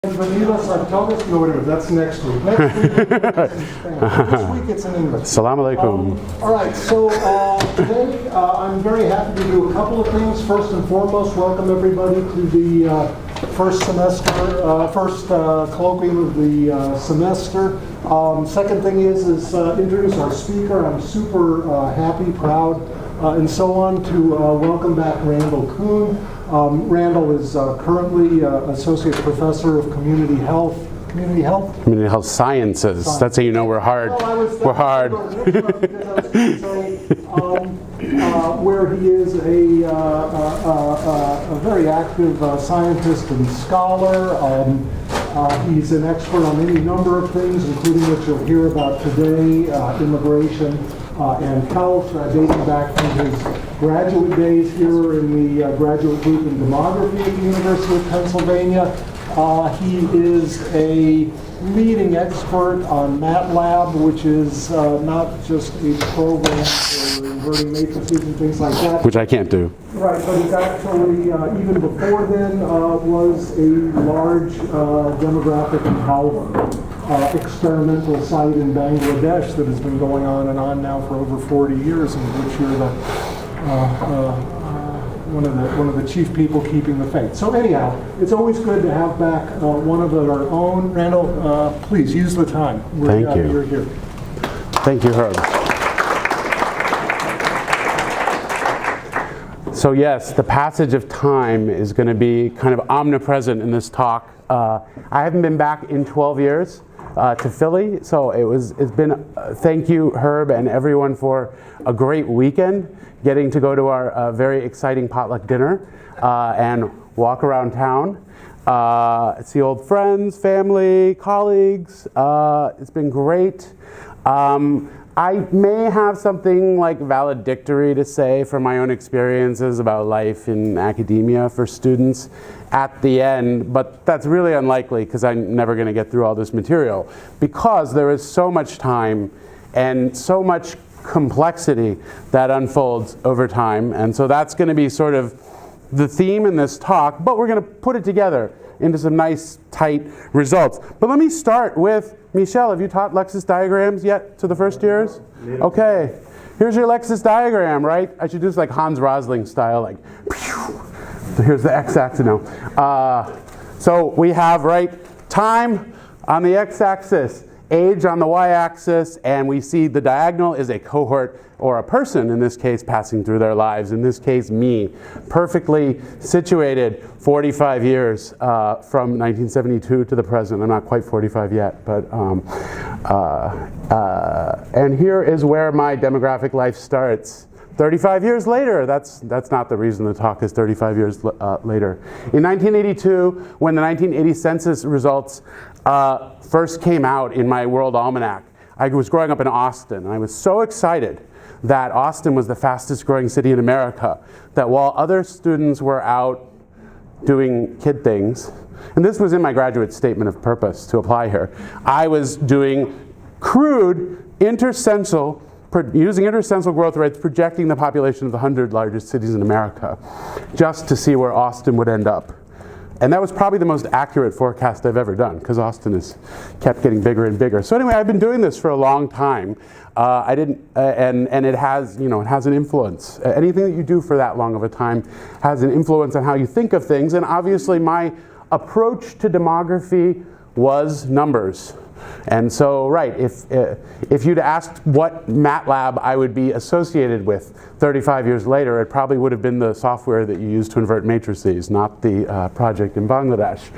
Bienvenidos a todos. No, wait a minute, that's next week. Next week it's in Spanish. This week it's in English. Assalamu alaikum. All right, so today I'm very happy to do a couple of things. First and foremost, welcome everybody to the first colloquium of the semester. Second thing is introduce our speaker. I'm super happy, proud, and so on to welcome back Randall Kuhn. Randall is currently Associate Professor of Community Health Sciences. That's how you know we're hard. Well, we're hard. Where he is a very active scientist and scholar. He's an expert on any number of things, including what you'll hear about today, immigration and health, dating back to his graduate days here in the graduate group in demography at the University of Pennsylvania. He is a leading expert on MATLAB, which is not just a program for inverting matrices and things like that. Which I can't do. Right, but it's actually, even before then, was a large demographic and health experimental site in Bangladesh that has been going on and on now for over 40 years, in which you're the one of the chief people keeping the faith. So anyhow, it's always good to have back one of our own. Randall, please use the time. Thank you. You're here. Thank you, Herb. So yes, the passage of time is going to be kind of omnipresent in this talk. I haven't been back in 12 years to Philly, so it's been thank you, Herb, and everyone for a great weekend, getting to go to our very exciting potluck dinner and walk around town, see old friends, family, colleagues. It's been great. I may have something like valedictory to say from my own experiences about life in academia for students at the end, but that's really unlikely because I'm never going to get through all this material because there is so much time and so much complexity that unfolds over time, and so that's going to be sort of the theme in this talk, but we're going to put it together into some nice, tight results. But let me start with, Michelle, have you taught Lexis diagrams yet to the first years? Okay, here's your Lexis diagram, right? I should do this like Hans Rosling style, like, pew. So here's the x-axis now. So we have, right, time on the x-axis, age on the y-axis, and we see the diagonal is a cohort or a person, in this case, passing through their lives. In this case, me, perfectly situated 45 years from 1972 to the present. I'm not quite 45 yet, but and here is where my demographic life starts. 35 years later, that's not the reason the talk is 35 years later. In 1982, when the 1980 census results first came out in my World Almanac, I was growing up in Austin, and I was so excited that Austin was the fastest growing city in America, that while other students were out doing kid things, and this was in my graduate statement of purpose to apply here, I was doing crude using intercensal growth rates, projecting the population of the 100 largest cities in America, just to see where Austin would end up. And that was probably the most accurate forecast I've ever done, because Austin has kept getting bigger and bigger. So anyway, I've been doing this for a long time. And it has, it has an influence. Anything that you do for that long of a time has an influence on how you think of things. And obviously, my approach to demography was numbers. And so, right, if you'd asked what MATLAB I would be associated with 35 years later, it probably would have been the software that you use to invert matrices, not the project in Bangladesh.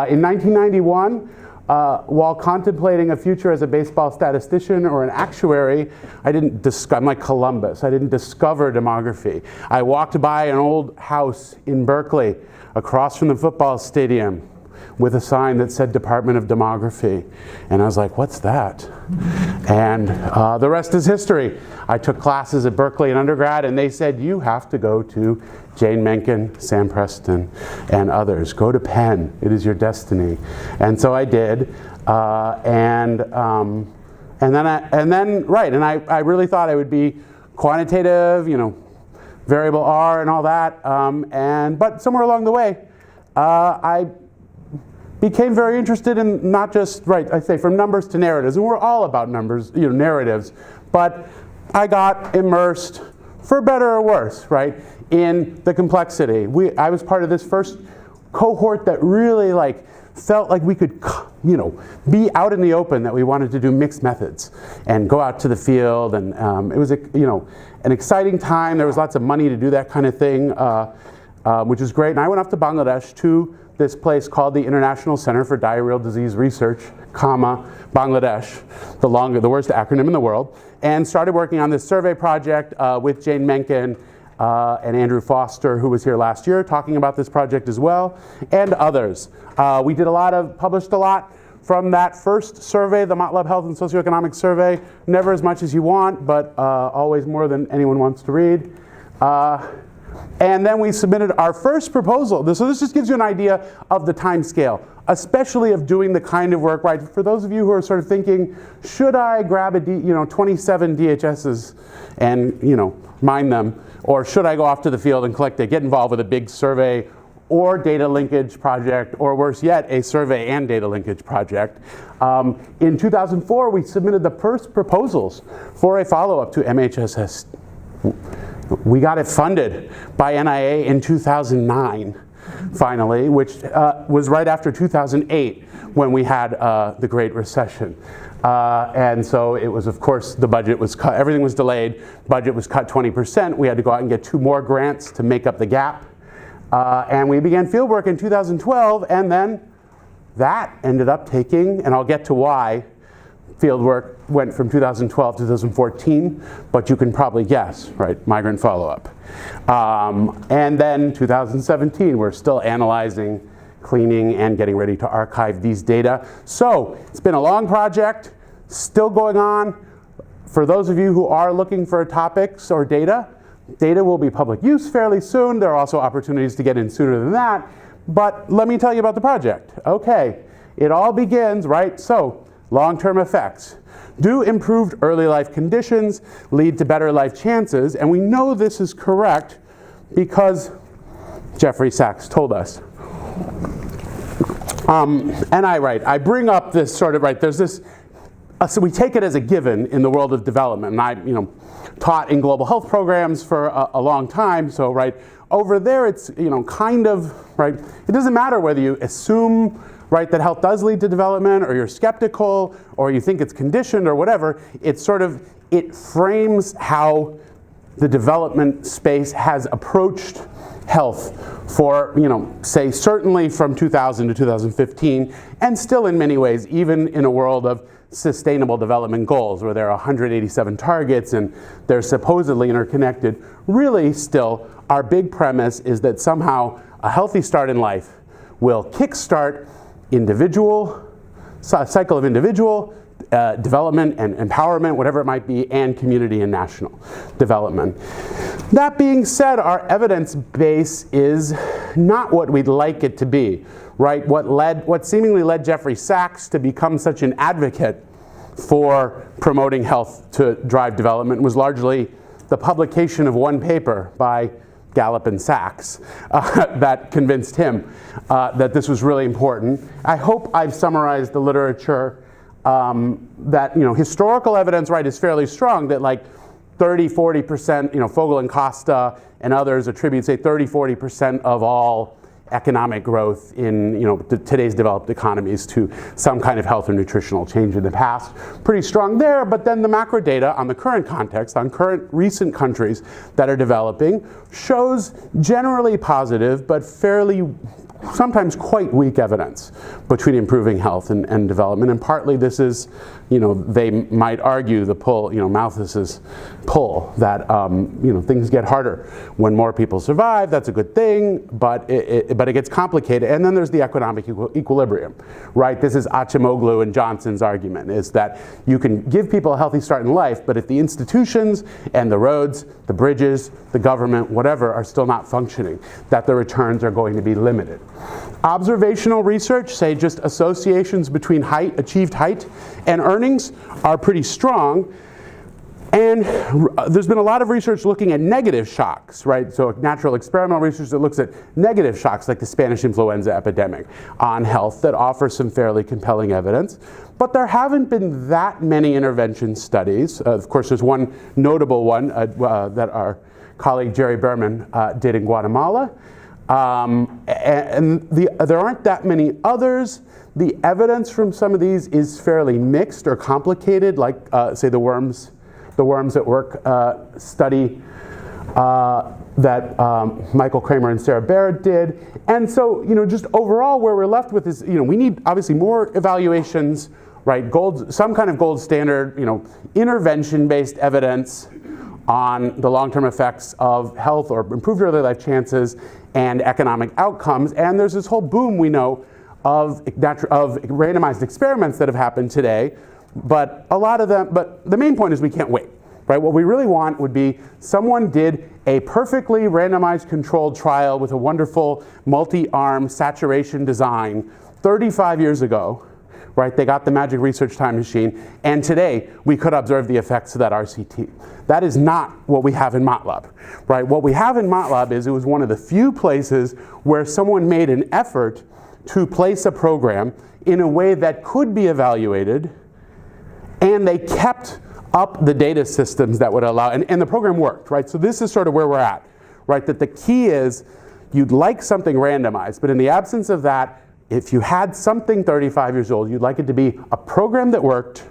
In 1991, while contemplating a future as a baseball statistician or an actuary, I'm like Columbus. I didn't discover demography. I walked by an old house in Berkeley across from the football stadium with a sign that said Department of Demography. And I was like, what's that? And the rest is history. I took classes at Berkeley in undergrad, and they said, you have to go to Jane Mencken, Sam Preston, and others. Go to Penn. It is your destiny. And so I did. And then I really thought I would be quantitative, variable R and all that. But somewhere along the way, I became very interested in not just, right, I say from numbers to narratives, and we're all about numbers, narratives, but I got immersed, for better or worse, right, in the complexity. I was part of this first cohort that really felt like we could, be out in the open, that we wanted to do mixed methods and go out to the field, and it was an exciting time. There was lots of money to do that kind of thing, which is great. And I went off to Bangladesh to this place called the International Center for Diarrheal Disease Research, Bangladesh, the worst acronym in the world, and started working on this survey project with Jane Mencken and Andrew Foster, who was here last year, talking about this project as well, and others. We published a lot from that first survey, the MATLAB Health and Socioeconomic Survey. Never as much as you want, but always more than anyone wants to read. And then we submitted our first proposal. So this just gives you an idea of the time scale, especially of doing the kind of work, right? For those of you who are sort of thinking, should I grab 27 DHSs and mine them, or should I go off to the field and collect it, get involved with a big survey or data linkage project, or worse yet, a survey and data linkage project. In 2004, we submitted the first proposals for a follow-up to MHSS. We got it funded by NIA in 2009, finally, which was right after 2008 when we had the Great Recession. And so it was, of course, the budget was cut, everything was delayed, budget was cut 20%. We had to go out and get 2 more grants to make up the gap. And we began fieldwork in 2012, and then that ended up taking, and I'll get to why fieldwork went from 2012 to 2014, but you can probably guess, right? Migrant follow-up. And then 2017, we're still analyzing, cleaning, and getting ready to archive these data. So it's been a long project, still going on. For those of you who are looking for topics or data will be public use fairly soon. There are also opportunities to get in sooner than that. But let me tell you about the project. Okay, it all begins, right? So, long-term effects. Do improved early life conditions lead to better life chances? And we know this is correct because Jeffrey Sachs told us. And I bring up this sort of, there's this, so we take it as a given in the world of development. And I, taught in global health programs for a long time. So, over there it's, kind of, it doesn't matter whether you assume, that health does lead to development, or you're skeptical, or you think it's conditioned, or whatever. It's it frames how the development space has approached health for, say, certainly from 2000 to 2015, and still in many ways, even in a world of sustainable development goals, where there are 187 targets and they're supposedly interconnected. Really, still, our big premise is that somehow a healthy start in life will kickstart cycle of individual development and empowerment, whatever it might be, and community and national development. That being said, our evidence base is not what we'd like it to be, What seemingly led Jeffrey Sachs to become such an advocate for promoting health to drive development was largely the publication of one paper by Gallup and Sachs that convinced him that this was really important. I hope I've summarized the literature that, historical evidence, is fairly strong that 30-40%, Fogel and Costa and others attribute, say, 30-40% of all economic growth in today's developed economies to some kind of health or nutritional change in the past. Pretty strong there, but then the macro data on the current context, on current recent countries that are developing, shows generally positive but fairly sometimes quite weak evidence between improving health and development. And partly this is, they might argue the pull, Malthus's pull, that, things get harder when more people survive. That's a good thing, but it gets complicated. And then there's the economic equilibrium, This is Acemoglu and Johnson's argument, is that you can give people a healthy start in life, but if the institutions and the roads, the bridges, the government, whatever, are still not functioning, that the returns are going to be limited. Observational research, say just associations between achieved height and earnings, are pretty strong. And there's been a lot of research looking at negative shocks, right? So natural experimental research that looks at negative shocks like the Spanish influenza epidemic on health that offers some fairly compelling evidence. But there haven't been that many intervention studies. Of course, there's one notable one that our colleague Jerry Berman did in Guatemala. There aren't that many others. The evidence from some of these is fairly mixed or complicated, like say the worms at work study that Michael Kramer and Sarah Barrett did. And so, just overall where we're left with is, we need obviously more evaluations, right? Some kind of gold standard, intervention-based evidence on the long-term effects of health or improved early life chances and economic outcomes. And there's this whole boom we know of randomized experiments that have happened today, but the main point is we can't wait, right? What we really want would be someone did a perfectly randomized controlled trial with a wonderful multi-arm saturation design 35 years ago, right? They got the magic research time machine, and today we could observe the effects of that RCT. That is not what we have in MATLAB, right? What we have in MATLAB is it was one of the few places where someone made an effort to place a program in a way that could be evaluated, and they kept up the data systems that would allow, and the program worked, right? So this is sort of where we're at, right? That the key is you'd like something randomized, but in the absence of that, if you had something 35 years old, you'd like it to be a program that worked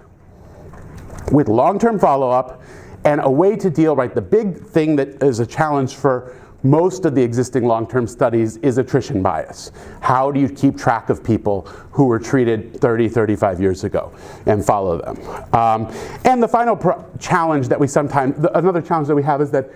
with long-term follow-up and a way to deal, right? The big thing that is a challenge for most of the existing long-term studies is attrition bias. How do you keep track of people who were treated 30, 35 years ago and follow them? And the final challenge that another challenge that we have is that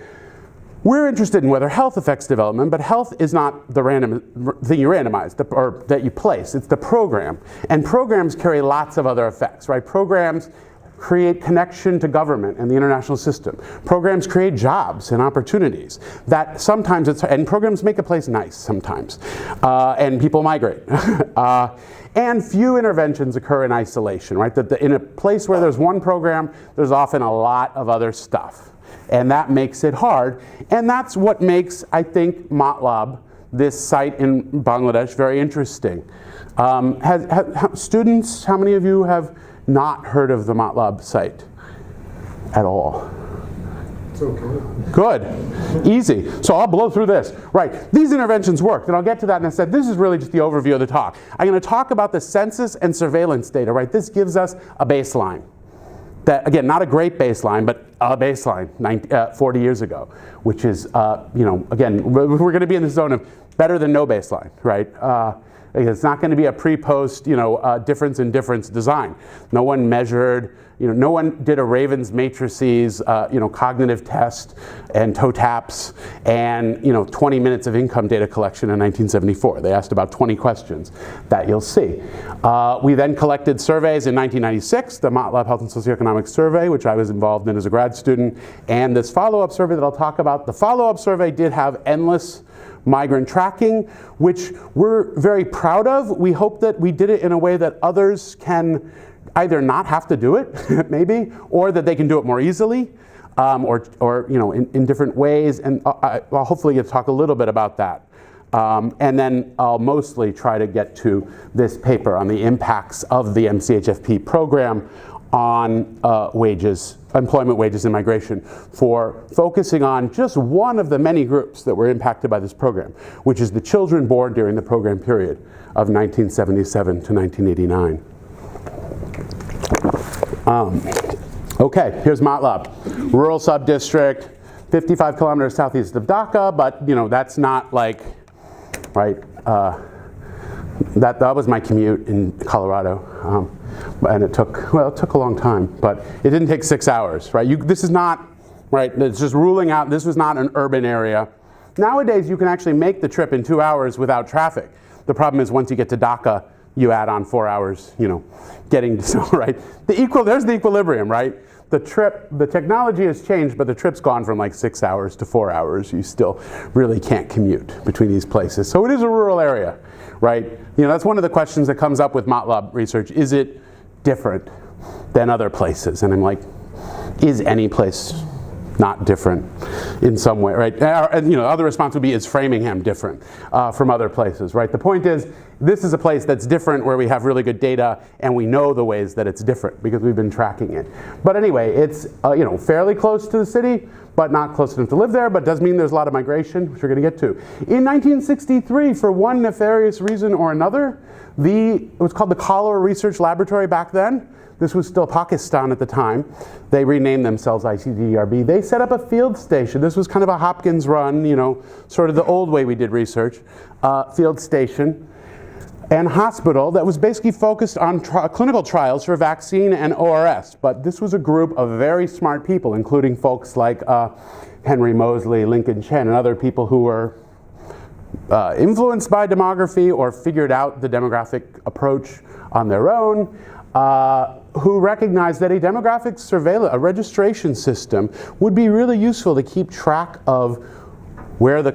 we're interested in whether health affects development, but health is not the random thing you randomize or that you place. It's the program. And programs carry lots of other effects, right? Programs create connection to government and the international system. Programs create jobs and opportunities. That sometimes and programs make a place nice sometimes, and people migrate. And few interventions occur in isolation, right? In a place where there's one program, there's often a lot of other stuff. And that makes it hard. And that's what makes, I think, MATLAB, this site in Bangladesh, very interesting. Students, how many of you have not heard of the MATLAB site at all? It's okay. Good. Easy. So I'll blow through this. Right. These interventions worked, and I'll get to that in a sec. This is really just the overview of the talk. I'm going to talk about the census and surveillance data, right? This gives us a baseline. That, again, not a great baseline, but a baseline 40 years ago, which is, again, we're going to be in the zone of better than no baseline, right? It's not going to be a pre-post, difference in difference design. No one measured, no one did a Raven's matrices, cognitive test and toe taps and, 20 minutes of income data collection in 1974. They asked about 20 questions that you'll see. We then collected surveys in 1996, the MATLAB Health and Socioeconomic Survey, which I was involved in as a grad student, and this follow-up survey that I'll talk about. The follow-up survey did have endless migrant tracking, which we're very proud of. We hope that we did it in a way that others can either not have to do it, maybe, or that they can do it more easily, or in different ways. And I'll hopefully get to talk a little bit about that. And then I'll mostly try to get to this paper on the impacts of the MCH Epi program on employment, wages, and migration, for focusing on just one of the many groups that were impacted by this program, which is the children born during the program period of 1977 to 1989. Okay, here's MATLAB. Rural subdistrict, 55 kilometers southeast of Dhaka, but that's not like, right, that was my commute in Colorado. And it took a long time, but it didn't take 6 hours, right? This is not, right, it's just ruling out, this was not an urban area. Nowadays, you can actually make the trip in 2 hours without traffic. The problem is once you get to Dhaka, you add on 4 hours, getting to, right? There's the equilibrium, right? The technology has changed, but the trip's gone from like 6 hours to 4 hours. You still really can't commute between these places. So it is a rural area, right? That's one of the questions that comes up with MATLAB research. Is it different than other places? And I'm like, is any place not different in some way, right? And, you know, other response would be, is Framingham different from other places, right? The point is, this is a place that's different where we have really good data and we know the ways that it's different because we've been tracking it. But anyway, it's you know, fairly close to the city, but not close enough to live there, but does mean there's a lot of migration, which we're going to get to. In 1963, for one nefarious reason or another, it was called the Cholera Research Laboratory back then. This was still Pakistan at the time. They renamed themselves ICDRB. They set up a field station. This was kind of a Hopkins run, you know, sort of the old way we did research. Field station and hospital that was basically focused on clinical trials for vaccine and ORS. But this was a group of very smart people, including folks like Henry Moseley, Lincoln Chen, and other people who were influenced by demography or figured out the demographic approach on their own. Who recognized that a demographic surveillance, a registration system, would be really useful to keep track of where the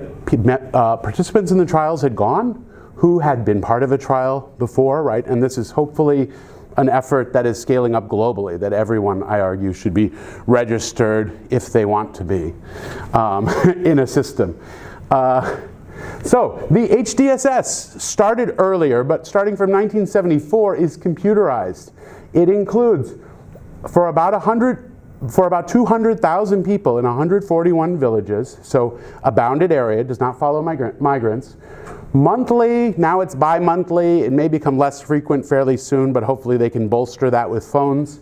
participants in the trials had gone, who had been part of a trial before, right? And this is hopefully an effort that is scaling up globally, that everyone, I argue, should be registered if they want to be in a system. So the HDSS started earlier, but starting from 1974 is computerized. It includes, for about 200,000 people in 141 villages, so a bounded area, does not follow migrants. Monthly, now it's bi-monthly, it may become less frequent fairly soon, but hopefully they can bolster that with phones.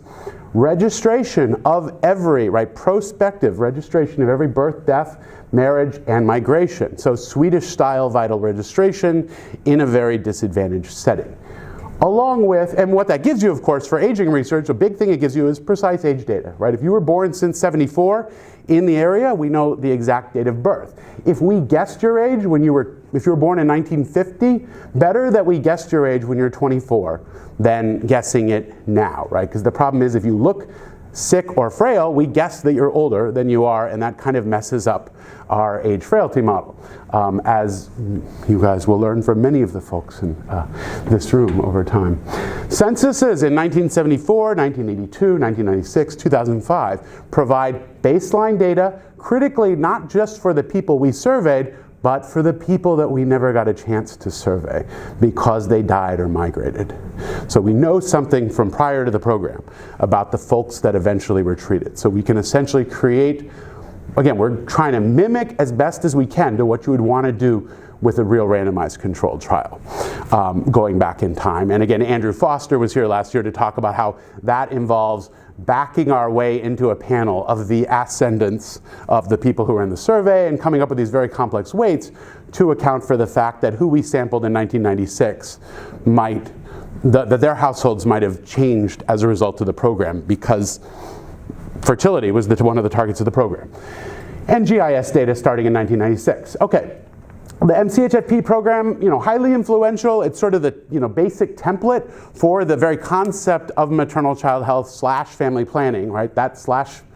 Registration of every, right, prospective registration of every birth, death, marriage, and migration. So Swedish-style vital registration in a very disadvantaged setting. Along with, and what that gives you, of course, for aging research, a big thing it gives you is precise age data, right? If you were born since 74 in the area, we know the exact date of birth. If we guessed your age when if you were born in 1950, better that we guessed your age when you're 24 than guessing it now, right? Because the problem is if you look sick or frail, we guess that you're older than you are, and that kind of messes up our age frailty model, as you guys will learn from many of the folks in this room over time. Censuses in 1974, 1982, 1996, 2005 provide baseline data, critically not just for the people we surveyed, but for the people that we never got a chance to survey because they died or migrated. So we know something from prior to the program about the folks that eventually were treated. So we can essentially create, again, we're trying to mimic as best as we can to what you would want to do with a real randomized controlled trial, going back in time. And again, Andrew Foster was here last year to talk about how that involves backing our way into a panel of the ascendants of the people who were in the survey and coming up with these very complex weights to account for the fact that who we sampled in 1996 that their households might have changed as a result of the program because fertility was one of the targets of the program. And GIS data starting in 1996. Okay. The MCH Epi Program, you know, highly influential. It's sort of the, you know, basic template for the very concept of maternal child health / family planning, right? That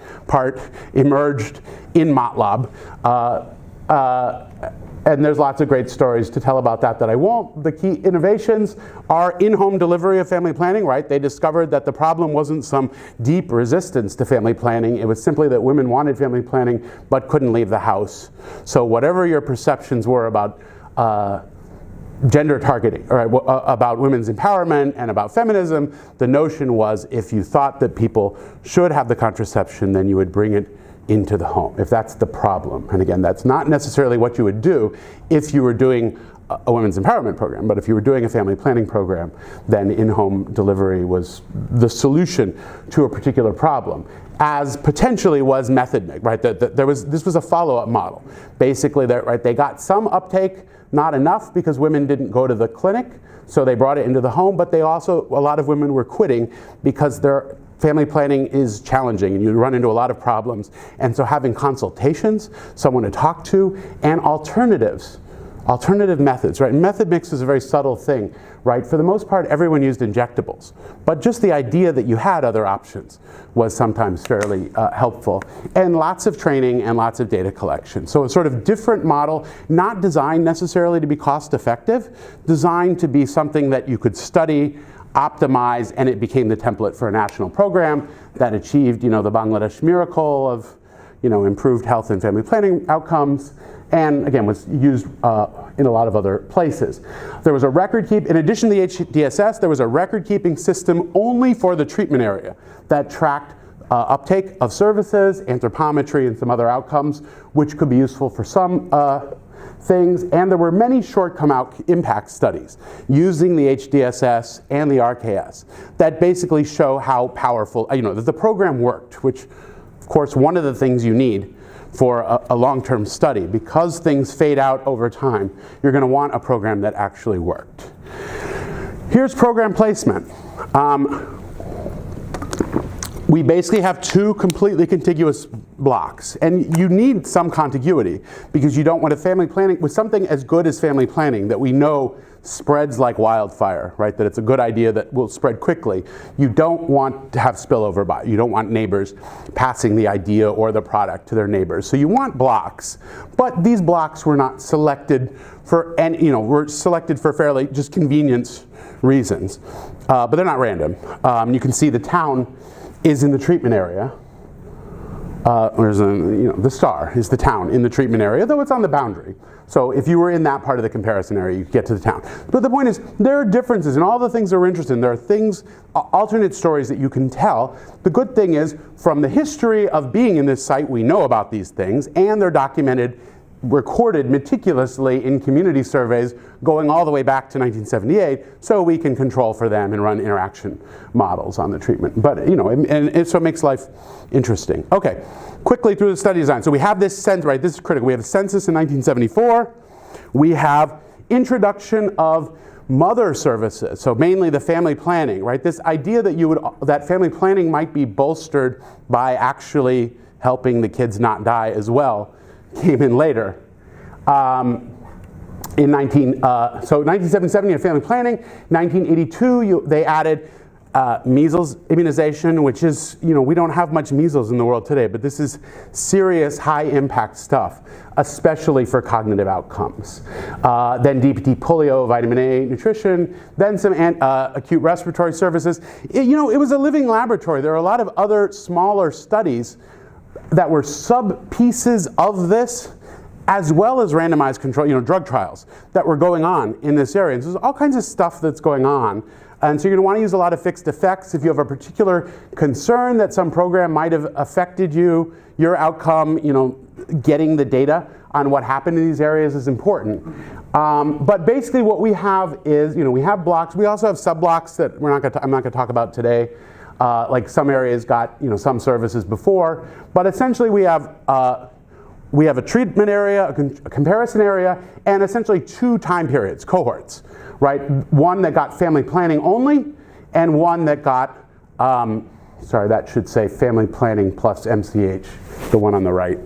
/ part emerged in MATLAB. And there's lots of great stories to tell about that I won't. The key innovations are in-home delivery of family planning, right? They discovered that the problem wasn't some deep resistance to family planning. It was simply that women wanted family planning but couldn't leave the house. So whatever your perceptions were about gender targeting, or about women's empowerment and about feminism, the notion was if you thought that people should have the contraception, then you would bring it into the home, if that's the problem. And again, that's not necessarily what you would do if you were doing a women's empowerment program, but if you were doing a family planning program, then in-home delivery was the solution to a particular problem, as potentially was method mix, right? This was a follow-up model. Basically, they got some uptake, not enough because women didn't go to the clinic, so they brought it into the home, but a lot of women were quitting because their family planning is challenging and you run into a lot of problems. And so having consultations, someone to talk to, and alternative methods, right? And method mix is a very subtle thing, right? For the most part, everyone used injectables. But just the idea that you had other options was sometimes fairly helpful. And lots of training and lots of data collection. So a sort of different model, not designed necessarily to be cost effective, designed to be something that you could study optimized, and it became the template for a national program that achieved, the Bangladesh miracle of, improved health and family planning outcomes, and again was used in a lot of other places. There was a in addition to the HDSS, there was a record-keeping system only for the treatment area that tracked uptake of services, anthropometry, and some other outcomes, which could be useful for some things. And there were many short impact studies using the HDSS and the RKS that basically show how powerful, that the program worked, which, of course, one of the things you need for a long-term study. Because things fade out over time, you're going to want a program that actually worked. Here's program placement. We basically have two completely contiguous blocks, and you need some contiguity because you don't want family planning with something as good as family planning that we know spreads like wildfire, right? That it's a good idea that will spread quickly. You don't want to have spillover by. You don't want neighbors passing the idea or the product to their neighbors. So you want blocks, but these blocks were not selected for any, were selected for fairly just convenience reasons, but they're not random. You can see the town is in the treatment area. The star is the town in the treatment area, though it's on the boundary. So if you were in that part of the comparison area, you get to the town. But the point is, there are differences in all the things that we're interested in. There are things, alternate stories that you can tell. The good thing is, from the history of being in this site, we know about these things, and they're documented, recorded meticulously in community surveys going all the way back to 1978, so we can control for them and run interaction models on the treatment. But, so it makes life interesting. Okay, quickly through the study design. So we have this census, right, this is critical. We have a census in 1974. We have introduction of mother services, so mainly the family planning, right? This idea that family planning might be bolstered by helping the kids not die as well came in later. In 1977, you had family planning. 1982, they added measles immunization, which is, we don't have much measles in the world today, but this is serious, high-impact stuff, especially for cognitive outcomes. Then DPT polio, vitamin A nutrition, then some acute respiratory services. It was a living laboratory. There are a lot of other smaller studies that were sub-pieces of this, as well as randomized control, drug trials that were going on in this area. And so there's all kinds of stuff that's going on. And so you're going to want to use a lot of fixed effects. If you have a particular concern that some program might have affected your outcome, getting the data on what happened in these areas is important. But basically what we have is, we have blocks. We also have sub-blocks that I'm not going to talk about today. Like some areas got some services before, but essentially we have a treatment area, a comparison area, and essentially two time periods, cohorts, right? One that got family planning only, and one that got, that should say family planning plus MCH, the one on the right.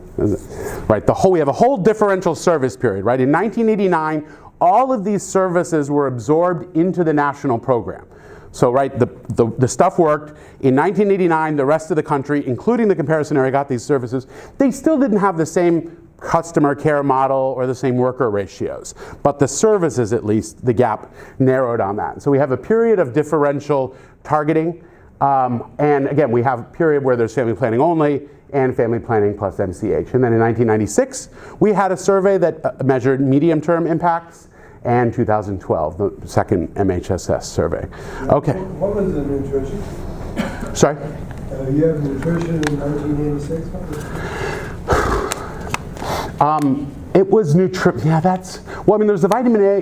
Right, we have a whole differential service period, right? In 1989, all of these services were absorbed into the national program. So, right, the stuff worked. In 1989, the rest of the country, including the comparison area, got these services. They still didn't have the same customer care model or the same worker ratios. But the services, at least, the gap narrowed on that. So we have a period of differential targeting. And again, we have a period where there's family planning only and family planning plus MCH. And then in 1996, we had a survey that measured medium-term impacts. And 2012, the second MHSS survey. Okay. What was the nutrition? Sorry? You have nutrition in 1986? It was there's the vitamin A,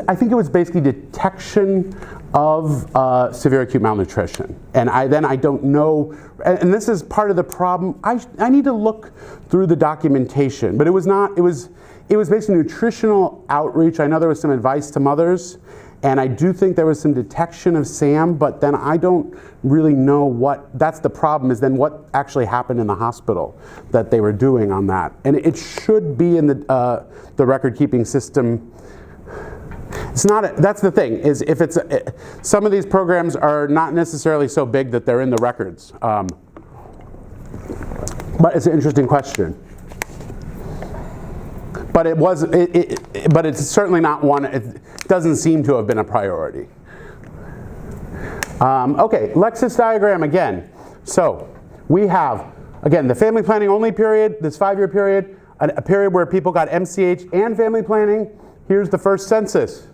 I think it was basically detection of severe acute malnutrition. And I don't know, and this is part of the problem. I need to look through the documentation, but it was basically nutritional outreach. I know there was some advice to mothers, and I do think there was some detection of SAM, but then I don't really know that's the problem, is then what actually happened in the hospital that they were doing on that. And it should be in the record-keeping system. It's not, that's the thing, is if it's, some of these programs are not necessarily so big that they're in the records. But it's an interesting question. But but it's certainly not one, it doesn't seem to have been a priority. Okay, Lexis diagram again. So we have, again, the family planning only period, this 5-year period, a period where people got MCH and family planning. Here's the first census,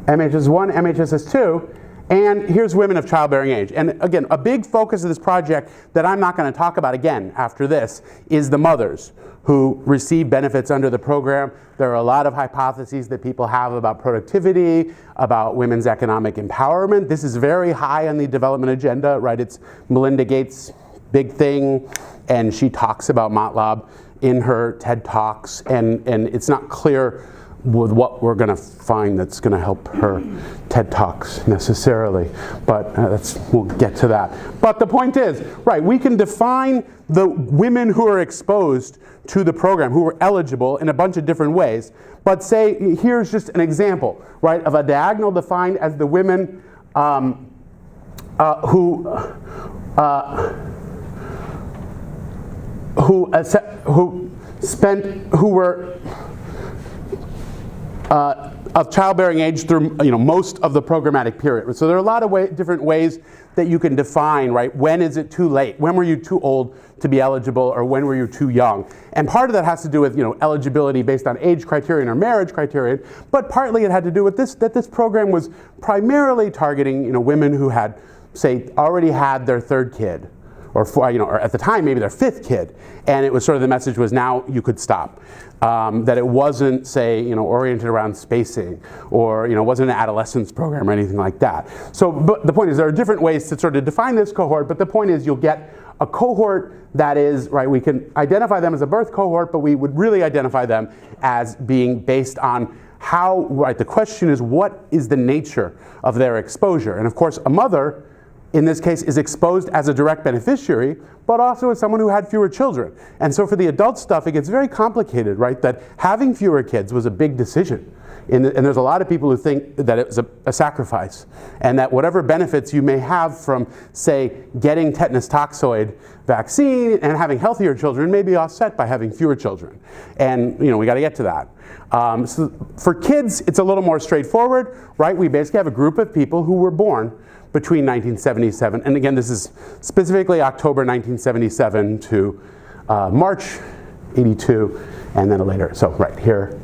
MHS1, MHSS2, and here's women of childbearing age. And again, a big focus of this project that I'm not going to talk about again after this is the mothers who receive benefits under the program. There are a lot of hypotheses that people have about productivity, about women's economic empowerment. This is very high on the development agenda, right? It's Melinda Gates' big thing, and she talks about MATLAB in her TED Talks, and it's not clear with what we're going to find that's going to help her TED Talks necessarily, but we'll get to that. But the point is, right, we can define the women who are exposed to the program, who are eligible in a bunch of different ways, but say, here's just an example, right, of a diagonal defined as the women who were of childbearing age through most of the programmatic period. So there are a lot of different ways that you can define, right? When is it too late? When were you too old to be eligible, or when were you too young? And part of that has to do with eligibility based on age criterion or marriage criterion, but partly it had to do with that this program was primarily targeting women who had, say, already had their 3rd kid, or at the time maybe their 5th kid, and it was sort of the message was now you could stop. That it wasn't, say, oriented around spacing, or wasn't an adolescence program or anything like that. So, but the point is there are different ways to sort of define this cohort, but the point is you'll get a cohort that is, right, we can identify them as a birth cohort, but we would really identify them as being based on how, right, the question is what is the nature of their exposure? And of course a mother, in this case, is exposed as a direct beneficiary, but also as someone who had fewer children. And so for the adult stuff, it gets very complicated, right? That having fewer kids was a big decision. And there's a lot of people who think that it was a sacrifice, and that whatever benefits you may have from, say, getting tetanus toxoid vaccine and having healthier children may be offset by having fewer children. And we got to get to that. So for kids, it's a little more straightforward, right? We basically have a group of people who were born between 1977, and again, this is specifically October 1977 to March 82, and then later. So right here.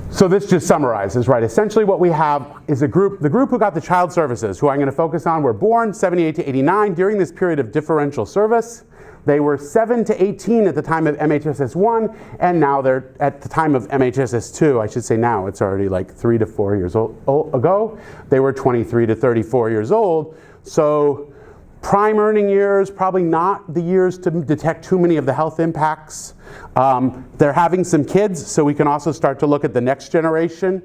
So this just summarizes, right? Essentially what we have is the group who got the child services, who I'm going to focus on, were born 78 to 89 during this period of differential service. They were 7 to 18 at the time of MHSS1, and now they're at the time of MHSS2. I should say now, it's already like 3 to 4 years ago. They were 23 to 34 years old. So prime earning years, probably not the years to detect too many of the health impacts. They're having some kids, so we can also start to look at the next generation.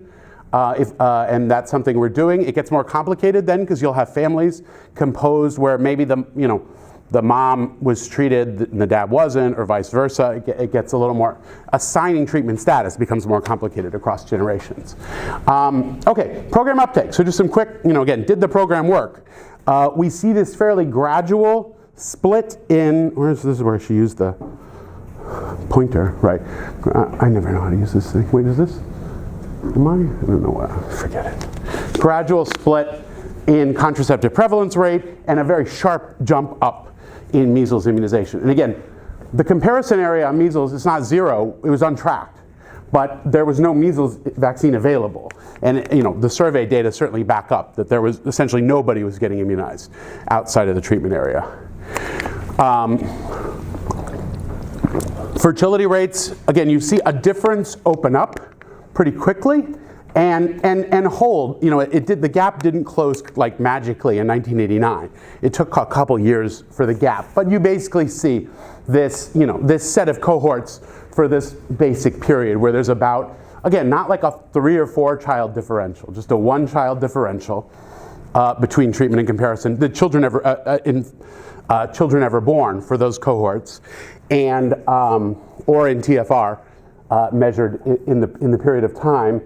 And that's something we're doing. It gets more complicated then because you'll have families composed where maybe the mom was treated and the dad wasn't, or vice versa. It gets a little more, assigning treatment status becomes more complicated across generations. Okay, program uptake. So just some quick, again, did the program work? We see this fairly gradual split in, this is where she used the pointer, right? I never know how to use this thing. Wait, is this? I don't know what, forget it. Gradual split in contraceptive prevalence rate and a very sharp jump up in measles immunization. And again, the comparison area on measles is not 0, it was untracked, but there was no measles vaccine available. And the survey data certainly back up that there was essentially nobody was getting immunized outside of the treatment area. Fertility rates, again, you see a difference open up pretty quickly and hold. The gap didn't close like magically in 1989. It took a couple years for the gap, but you basically see this, this set of cohorts for this basic period where there's about, again, not like a 3 or 4 child differential, just a 1 child differential between treatment and comparison. The children ever born for those cohorts, and or in TFR measured in the period of time.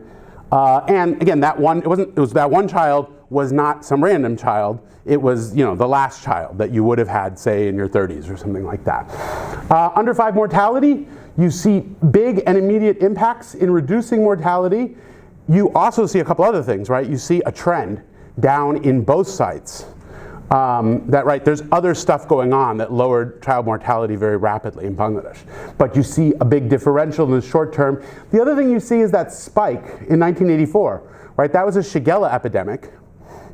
And again, that one child was not some random child. It was, the last child that you would have had, say, in your 30s or something like that. Under 5 mortality, you see big and immediate impacts in reducing mortality. You also see a couple other things, right? You see a trend down in both sites. There's other stuff going on that lowered child mortality very rapidly in Bangladesh. But you see a big differential in the short term. The other thing you see is that spike in 1984, right? That was a Shigella epidemic.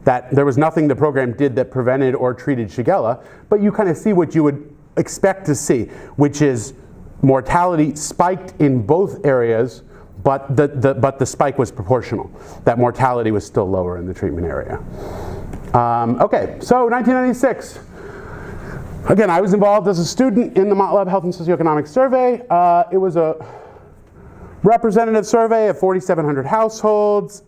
That there was nothing the program did that prevented or treated Shigella, but you kind of see what you would expect to see, which is mortality spiked in both areas, but the spike was proportional. That mortality was still lower in the treatment area. Okay, so 1996. Again, I was involved as a student in the MATLAB Health and Socioeconomic Survey. It was a representative survey of 4,700 households.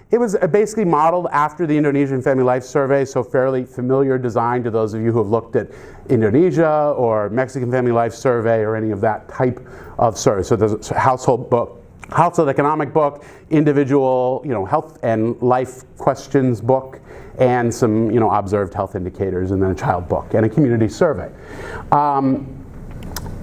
It was basically modeled after the Indonesian Family Life Survey, so fairly familiar design to those of you who have looked at Indonesia or Mexican Family Life Survey or any of that type of survey. So there's a household book, household economic book, individual, health and life questions book, and some, observed health indicators, and then a child book and a community survey.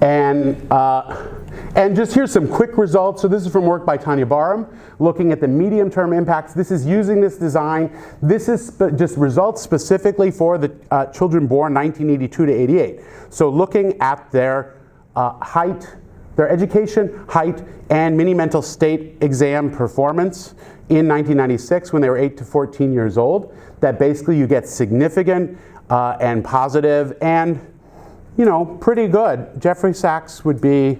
And just here's some quick results. So this is from work by Tanya Barham, looking at the medium-term impacts. This is using this design. This is just results specifically for the children born 1982 to 88. So looking at their height, their education, height, and mini-mental state exam performance in 1996 when they were 8 to 14 years old. That basically you get significant and positive and, pretty good. Jeffrey Sachs would be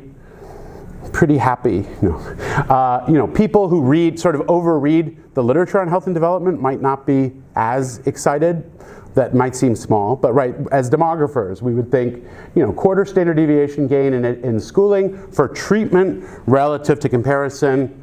pretty happy. People who overread the literature on health and development might not be as excited. That might seem small, but as demographers, we would think, quarter standard deviation gain in schooling for treatment relative to comparison,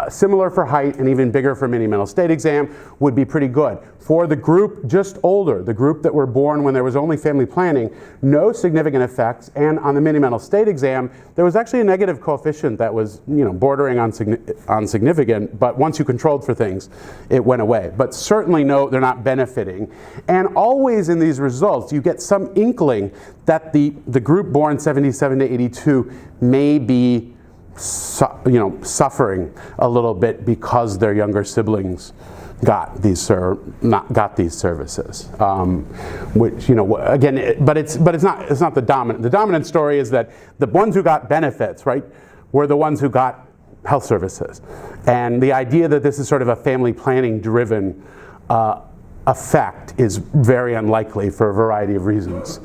similar for height and even bigger for mini-mental state exam would be pretty good. For the group just older, the group that were born when there was only family planning, no significant effects, and on the mini-mental state exam, there was actually a negative coefficient that was, bordering on significant, but once you controlled for things, it went away. But certainly they're not benefiting. And always in these results, you get some inkling that the group born 77 to 82 may be suffering a little bit because their younger siblings got these services. Which again, but it's not the dominant. The dominant story is that the ones who got benefits, were the ones who got health services, and the idea that this is sort of a family planning driven effect is very unlikely for a variety of reasons.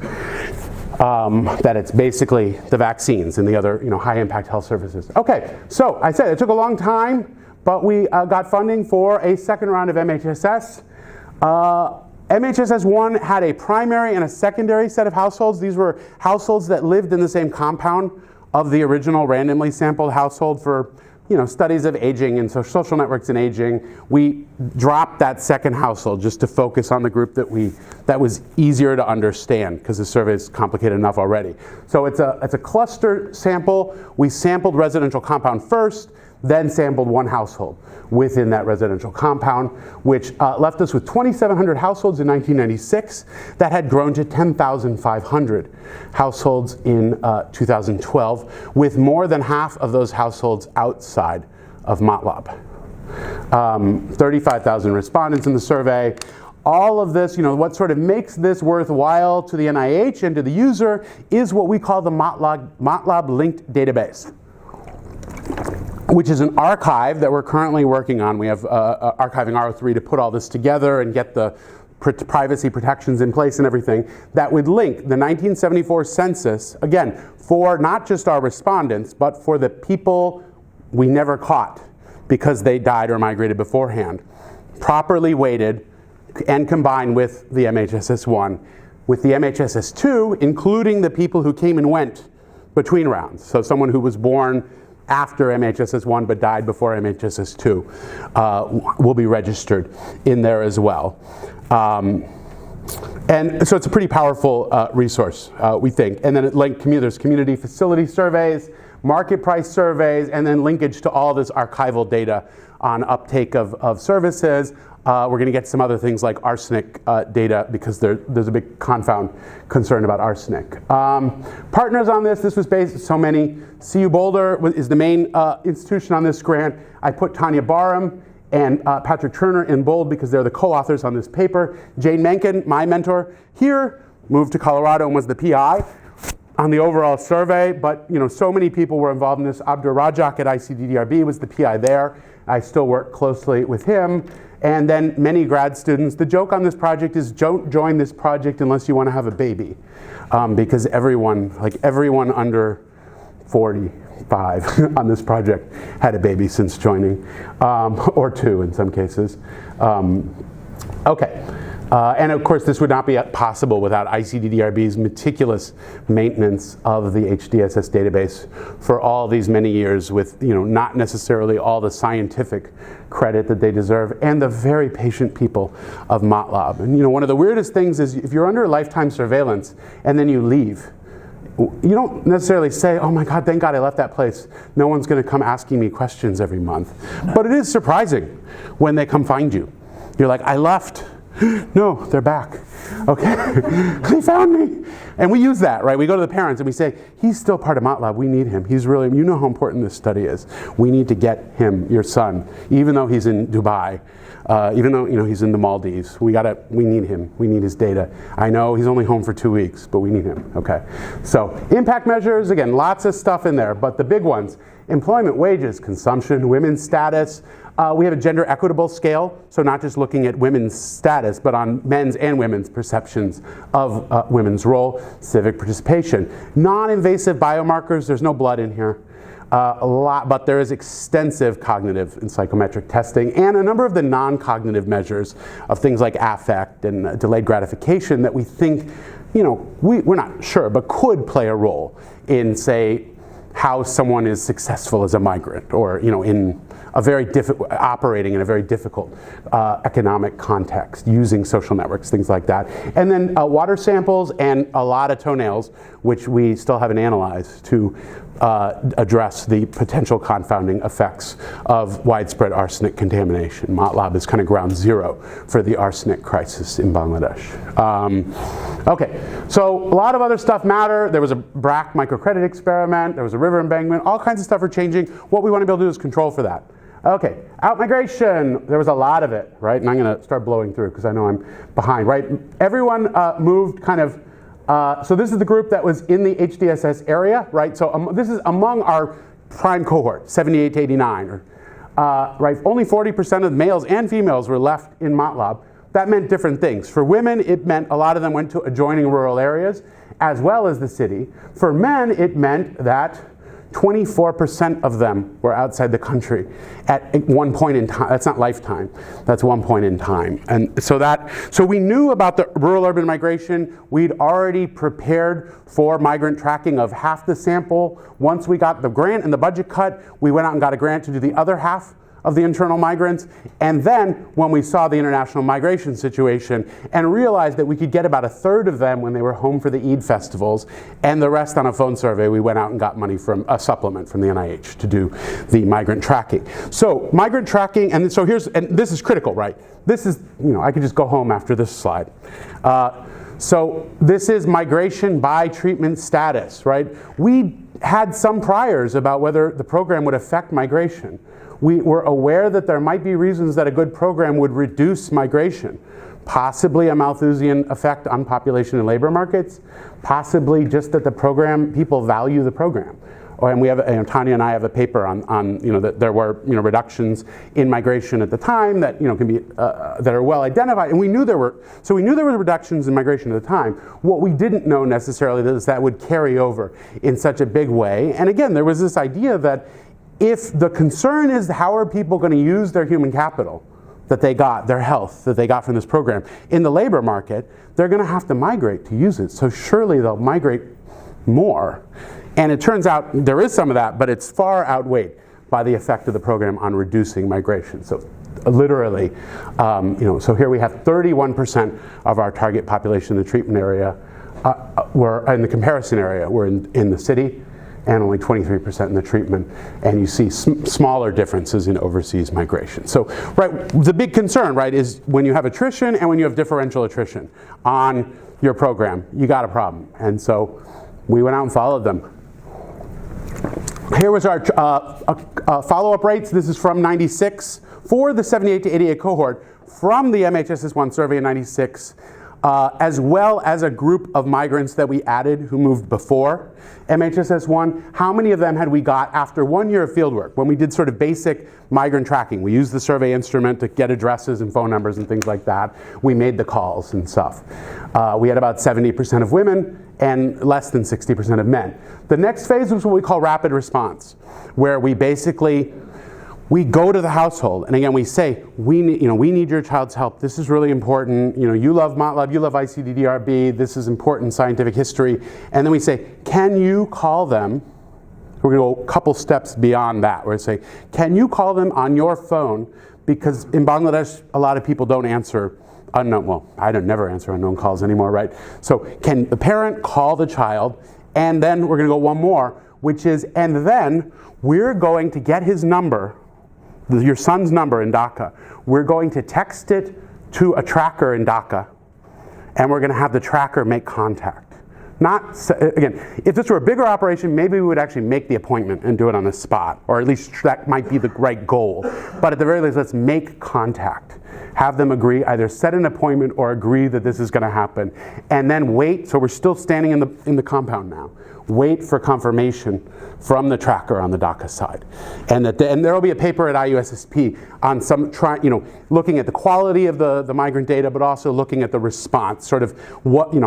That it's basically the vaccines and the other high impact health services. Okay, so I said it took a long time, but we got funding for a second round of MHSS. MHSS 1 had a primary and a secondary set of households. These were households that lived in the same compound of the original randomly sampled household for studies of aging and social networks and aging. We dropped that second household just to focus on the group that was easier to understand because the survey is complicated enough already. So it's a cluster sample. We sampled residential compound first, then sampled one household within that residential compound, which left us with 2,700 households in 1996 that had grown to 10,500 households in 2012, with more than half of those households outside of MATLAB. 35,000 respondents in the survey. All of this, what sort of makes this worthwhile to the NIH and to the user is what we call the MATLAB linked database, which is an archive that we're currently working on. We have archiving R03 to put all this together and get the privacy protections in place and everything, that would link the 1974 census, again, for not just our respondents, but for the people we never caught because they died or migrated beforehand, properly weighted and combined with the MHSS1, with the MHSS2, including the people who came and went between rounds. So someone who was born after MHSS1 but died before MHSS2 will be registered in there as well. And so it's a pretty powerful resource, we think. And then it linked there's community facility surveys, market price surveys, and then linkage to all this archival data on uptake of services. We're going to get some other things like arsenic data because there's a big confound concern about arsenic. Partners on this was based so many. CU Boulder is the main institution on this grant. I put Tanya Barham and Patrick Turner in bold because they're the co-authors on this paper. Jane Mencken, my mentor here, moved to Colorado and was the PI on the overall survey, but so many people were involved in this. Abdur Rajak at ICDDRB was the PI there. I still work closely with him. And then many grad students. The joke on this project is don't join this project unless you want to have a baby. Because everyone under 45 on this project had a baby since joining, or 2 in some cases. Okay. And of course, this would not be possible without ICDDRB's meticulous maintenance of the HDSS database for all these many years with, not necessarily all the scientific credit that they deserve, and the very patient people of MATLAB. And one of the weirdest things is if you're under lifetime surveillance and then you leave, you don't necessarily say, oh my God, thank God I left that place. No one's going to come asking me questions every month. But it is surprising when they come find you. You're like, I left. No, they're back. Okay, they found me. And we use that, right? We go to the parents and we say, he's still part of MATLAB. We need him. He's really, you know how important this study is. We need to get him, your son, even though he's in Dubai, even though he's in the Maldives. We need him. We need his data. I know he's only home for 2 weeks, but we need him. Okay. So impact measures, again, lots of stuff in there, but the big ones: employment, wages, consumption, women's status. We have a gender equitable scale, so not just looking at women's status, but on men's and women's perceptions of women's role, civic participation. Non-invasive biomarkers, there's no blood in here, but there is extensive cognitive and psychometric testing, and a number of the non-cognitive measures of things like affect and delayed gratification that we think, we're not sure, but could play a role in, say, how someone is successful as a migrant, or in a very operating in a very difficult economic context, using social networks, things like that. And then water samples and a lot of toenails, which we still haven't analyzed to address the potential confounding effects of widespread arsenic contamination. MATLAB is kind of ground zero for the arsenic crisis in Bangladesh. Okay, so a lot of other stuff matter. There was a BRAC microcredit experiment. There was a river embankment. All kinds of stuff are changing. What we want to be able to do is control for that. Okay, outmigration, there was a lot of it, right? And I'm going to start blowing through because I know I'm behind, right? Everyone moved kind of, so this is the group that was in the HDSS area, right? So this is among our prime cohort, 78 to 89, right? Only 40% of males and females were left in MATLAB. That meant different things. For women, it meant a lot of them went to adjoining rural areas as well as the city. For men, it meant that 24% of them were outside the country at one point in time. That's not lifetime. That's one point in time. And so we knew about the rural-urban migration. We'd already prepared for migrant tracking of half the sample. Once we got the grant and the budget cut, we went out and got a grant to do the other half of the internal migrants. And then when we saw the international migration situation and realized that we could get about a third of them when they were home for the Eid festivals, and the rest on a phone survey, we went out and got money from a supplement from the NIH to do the migrant tracking. So migrant tracking, and so and this is critical, right? This is, I could just go home after this slide. So this is migration by treatment status, right? We had some priors about whether the program would affect migration. We were aware that there might be reasons that a good program would reduce migration. Possibly a Malthusian effect on population and labor markets. Possibly just that people value the program. And we have, Tanya and I have a paper on that there were reductions in migration at the time that can be that are well identified, and we knew there were reductions in migration at the time. What we didn't know necessarily is that would carry over in such a big way. And again, there was this idea that if the concern is how are people going to use their human capital that they got, their health that they got from this program in the labor market, they're going to have to migrate to use it. So surely they'll migrate more. And it turns out there is some of that, but it's far outweighed by the effect of the program on reducing migration. So literally, so here we have 31% of our target population in the treatment area were in the comparison area were in the city, and only 23% in the treatment, and you see smaller differences in overseas migration. So, right, the big concern, right, is when you have attrition and when you have differential attrition on your program, you got a problem. And so we went out and followed them. Here was our follow-up rates. This is from 96 for the 78 to 88 cohort from the MHSS1 survey in 96, as well as a group of migrants that we added who moved before MHSS1, how many of them had we got after 1 year of fieldwork when we did sort of basic migrant tracking? We used the survey instrument to get addresses and phone numbers and things like that. We made the calls and stuff. We had about 70% of women and less than 60% of men. The next phase was what we call rapid response, where we basically go to the household, and again, we say, we need your child's help. This is really important. You love MATLAB, you love ICD-DRB, this is important scientific history. And then we say, can you call them? We're going to go a couple steps beyond that. We're going to say, can you call them on your phone? Because in Bangladesh, a lot of people don't answer unknown, well, I don't never answer unknown calls anymore, right? So can the parent call the child? And then we're going to go one more, which is, and then we're going to get his number, your son's number in Dhaka. We're going to text it to a tracker in Dhaka, and we're going to have the tracker make contact. Again, if this were a bigger operation, maybe we would actually make the appointment and do it on the spot, or at least that might be the right goal. But at the very least, let's make contact. Have them agree, either set an appointment or agree that this is going to happen, and then wait. So we're still standing in the compound now. Wait for confirmation from the tracker on the Dhaka side, and there will be a paper at IUSSP on looking at the quality of the migrant data, but also looking at the response. Sort of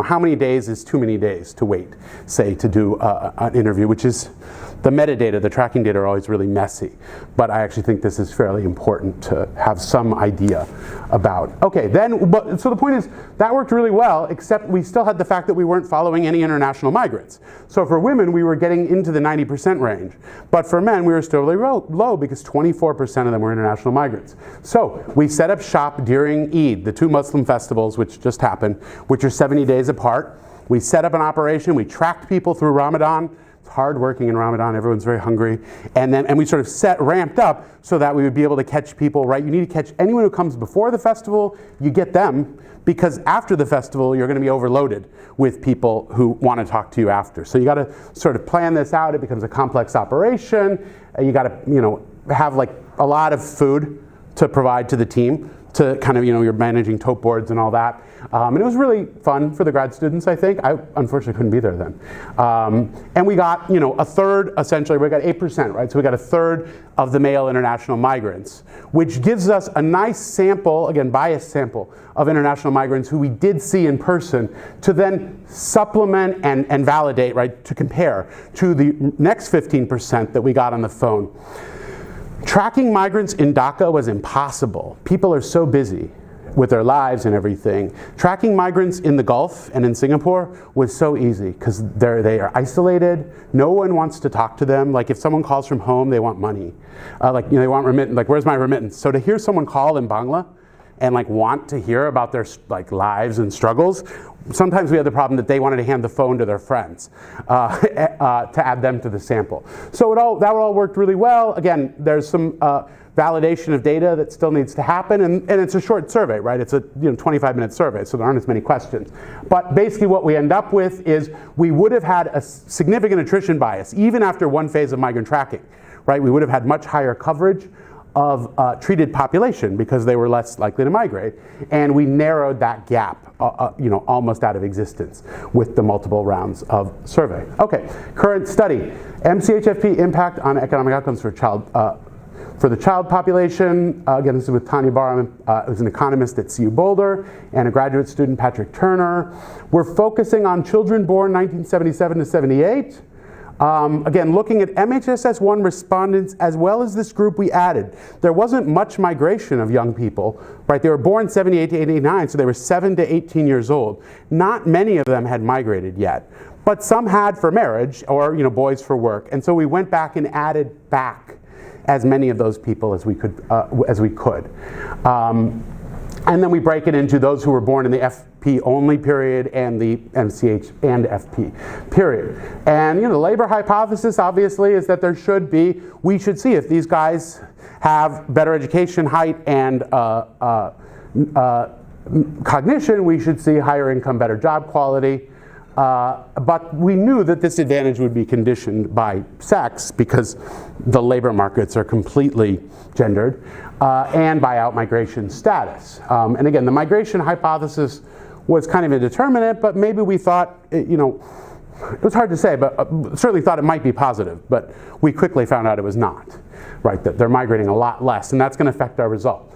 how many days is too many days to wait, say, to do an interview, which is the metadata, the tracking data are always really messy, but I actually think this is fairly important to have some idea about. Okay, so the point is, that worked really well, except we still had the fact that we weren't following any international migrants. So for women, we were getting into the 90% range, but for men, we were still really low because 24% of them were international migrants. So we set up shop during Eid, the two Muslim festivals which just happened, which are 70 days apart. We set up an operation, we tracked people through Ramadan. Hard working in Ramadan, everyone's very hungry, and we sort of ramped up so that we would be able to catch people, right? You need to catch anyone who comes before the festival, you get them, because after the festival you're going to be overloaded with people who want to talk to you after. So you got to sort of plan this out. It becomes a complex operation. You got to have like a lot of food to provide to the team, to kind of, you're managing tote boards and all that. And it was really fun for the grad students, I think. I unfortunately couldn't be there then. And we got, a third, essentially, we got 8%, right? So we got a third of the male international migrants, which gives us a nice sample, again, biased sample, of international migrants who we did see in person, to then supplement and validate, right, to compare to the next 15% that we got on the phone. Tracking migrants in Dhaka was impossible. People are so busy with their lives and everything. Tracking migrants in the Gulf and in Singapore was so easy because they are isolated. No one wants to talk to them. Like if someone calls from home, they want money. They want remittance. Like, where's my remittance? So to hear someone call in Bangla and want to hear about their lives and struggles, sometimes we had the problem that they wanted to hand the phone to their friends to add them to the sample. So that all worked really well. Again, there's some validation of data that still needs to happen, and it's a short survey, right? It's a 25-minute survey, so there aren't as many questions. But basically what we end up with is we would have had a significant attrition bias, even after one phase of migrant tracking, right? We would have had much higher coverage of treated population because they were less likely to migrate, and we narrowed that gap almost out of existence with the multiple rounds of survey. Okay, current study, MCH Epi impact on economic outcomes for the child population. Again, this is with Tanya Barham, who's an economist at CU Boulder, and a graduate student, Patrick Turner. We're focusing on children born 1977 to 78. Again, looking at MHSS1 respondents as well as this group we added. There wasn't much migration of young people, right? They were born 78 to 89, so they were 7 to 18 years old. Not many of them had migrated yet, but some had for marriage or boys for work. And so we went back and added back as many of those people as we could. And then we break it into those who were born in the FP only period and the MCH and FP period. And the labor hypothesis obviously is that we should see if these guys have better education, height, and cognition, we should see higher income, better job quality. But we knew that this advantage would be conditioned by sex because the labor markets are completely gendered, and by outmigration status. And again, the migration hypothesis was kind of indeterminate, but maybe we thought, it was hard to say, but certainly thought it might be positive. But we quickly found out it was not, right? That they're migrating a lot less, and that's going to affect our result.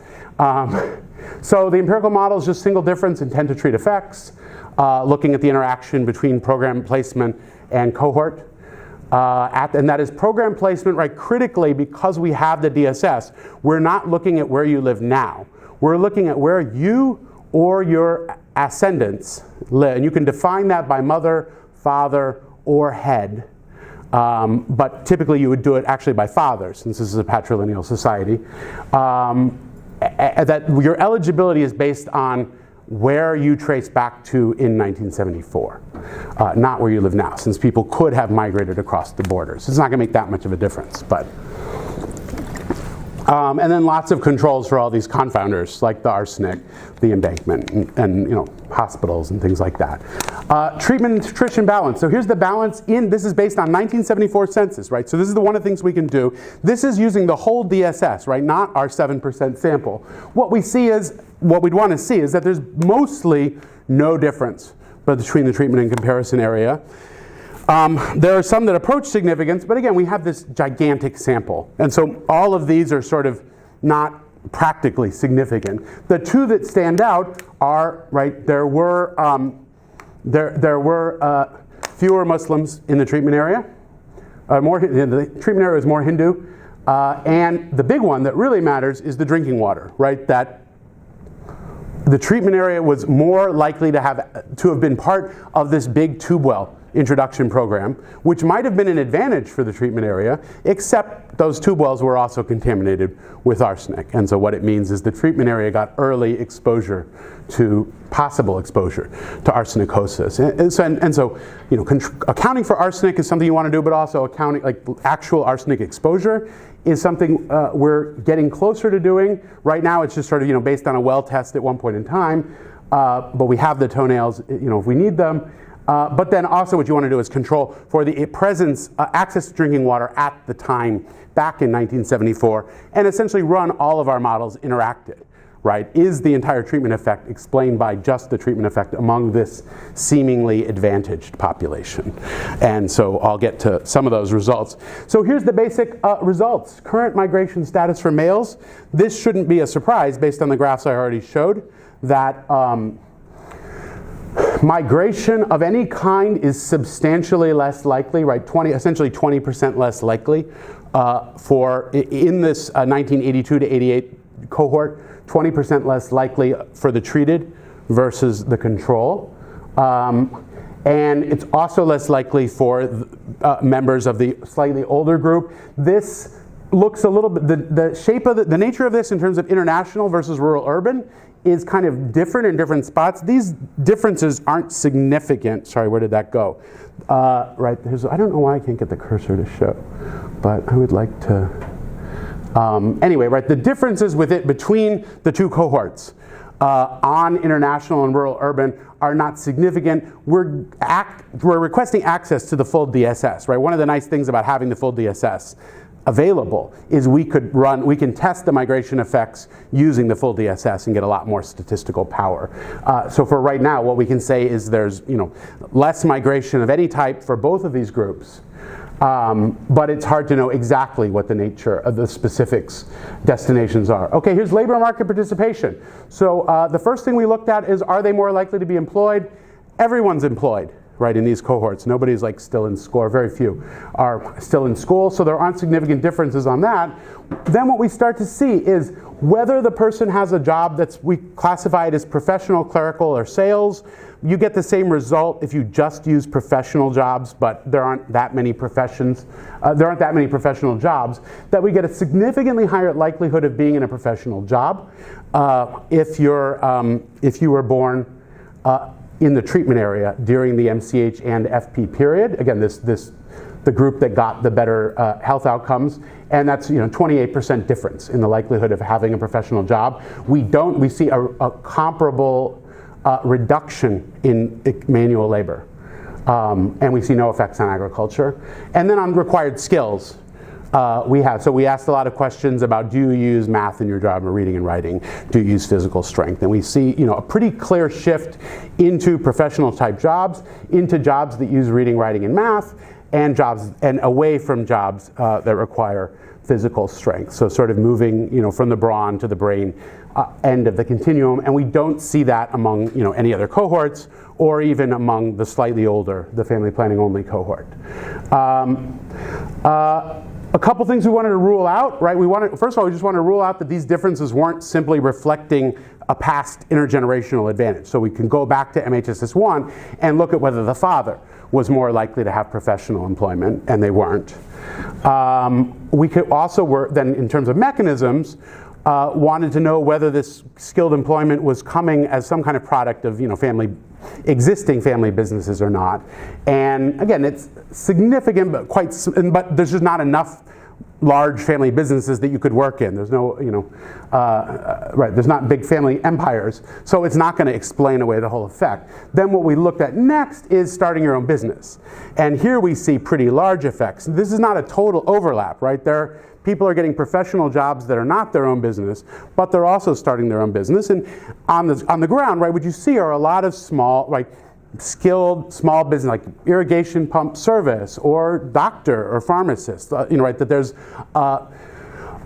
So the empirical model is just single difference intent to treat effects, looking at the interaction between program placement and cohort. And that is program placement, right? Critically, because we have the DSS, we're not looking at where you live now. We're looking at where you or your ascendants live. And you can define that by mother, father, or head. But typically you would do it actually by father, since this is a patrilineal society. That your eligibility is based on where you trace back to in 1974, not where you live now, since people could have migrated across the borders. It's not going to make that much of a difference, but. And then lots of controls for all these confounders, like the arsenic, the embankment, and hospitals and things like that. Treatment and nutrition balance. So here's the balance this is based on 1974 census, right? So this is one of the things we can do. This is using the whole DSS, right? Not our 7% sample. What we'd want to see is that there's mostly no difference between the treatment and comparison area. There are some that approach significance, but again, we have this gigantic sample. And so all of these are sort of not practically significant. The two that stand out are, right, there were fewer Muslims in the treatment area. The treatment area is more Hindu. And the big one that really matters is the drinking water, right? That the treatment area was more likely to have been part of this big tube well introduction program, which might have been an advantage for the treatment area, except those tube wells were also contaminated with arsenic. And so what it means is the treatment area got early exposure to possible exposure to arsenicosis. And so accounting for arsenic is something you want to do, but also accounting, like actual arsenic exposure is something we're getting closer to doing. Right now it's just sort of based on a well test at one point in time, but we have the toenails if we need them. But then also what you want to do is control for the presence, access to drinking water at the time back in 1974, and essentially run all of our models interacted, right? Is the entire treatment effect explained by just the treatment effect among this seemingly advantaged population? And so I'll get to some of those results. So here's the basic results. Current migration status for males. This shouldn't be a surprise based on the graphs I already showed, that migration of any kind is substantially less likely, right? Essentially 20% less likely in this 1982 to 88 cohort, 20% less likely for the treated versus the control. And it's also less likely for members of the slightly older group. This looks a little bit, the shape of the nature of this in terms of international versus rural urban is kind of different in different spots. These differences aren't significant. Sorry, where did that go? Right, I don't know why I can't get the cursor to show, but I would like to. Anyway, right, the differences between the two cohorts on international and rural urban are not significant. We're requesting access to the full DSS, right? One of the nice things about having the full DSS available is we can test the migration effects using the full DSS and get a lot more statistical power. So for right now, what we can say is there's less migration of any type for both of these groups, but it's hard to know exactly what the nature of the specifics destinations are. Okay, here's labor market participation. So the first thing we looked at is, are they more likely to be employed? Everyone's employed, right, in these cohorts. Nobody's still in school, or very few are still in school, so there aren't significant differences on that. Then what we start to see is whether the person has a job we classify it as professional, clerical, or sales. You get the same result if you just use professional jobs, but there aren't that many professions. There aren't that many professional jobs, that we get a significantly higher likelihood of being in a professional job if you were born in the treatment area during the MCH and FP period. Again, the group that got the better health outcomes, and that's 28% difference in the likelihood of having a professional job. We see a comparable reduction in manual labor and we see no effects on agriculture. And then on required skills, we asked a lot of questions about, do you use math in your job, or reading and writing? Do you use physical strength? And we see, a pretty clear shift into professional type jobs, into jobs that use reading, writing, and math, and away from jobs that require physical strength. So sort of moving, from the brawn to the brain end of the continuum. And we don't see that among, any other cohorts, or even among the slightly older, the family planning only cohort. A couple things we wanted to rule out, right? First of all, we just wanted to rule out that these differences weren't simply reflecting a past intergenerational advantage. So we can go back to MHSS1 and look at whether the father was more likely to have professional employment, and they weren't. We could also, then in terms of mechanisms, wanted to know whether this skilled employment was coming as some kind of product of existing family businesses or not. And again, it's significant, but there's just not enough large family businesses that you could work in. There's no, there's not big family empires, so it's not going to explain away the whole effect. Then what we looked at next is starting your own business. And here we see pretty large effects. This is not a total overlap, right? People are getting professional jobs that are not their own business, but they're also starting their own business. And on the ground, right, what you see are a lot of small, skilled small business, like irrigation pump service, or doctor or pharmacist. That there's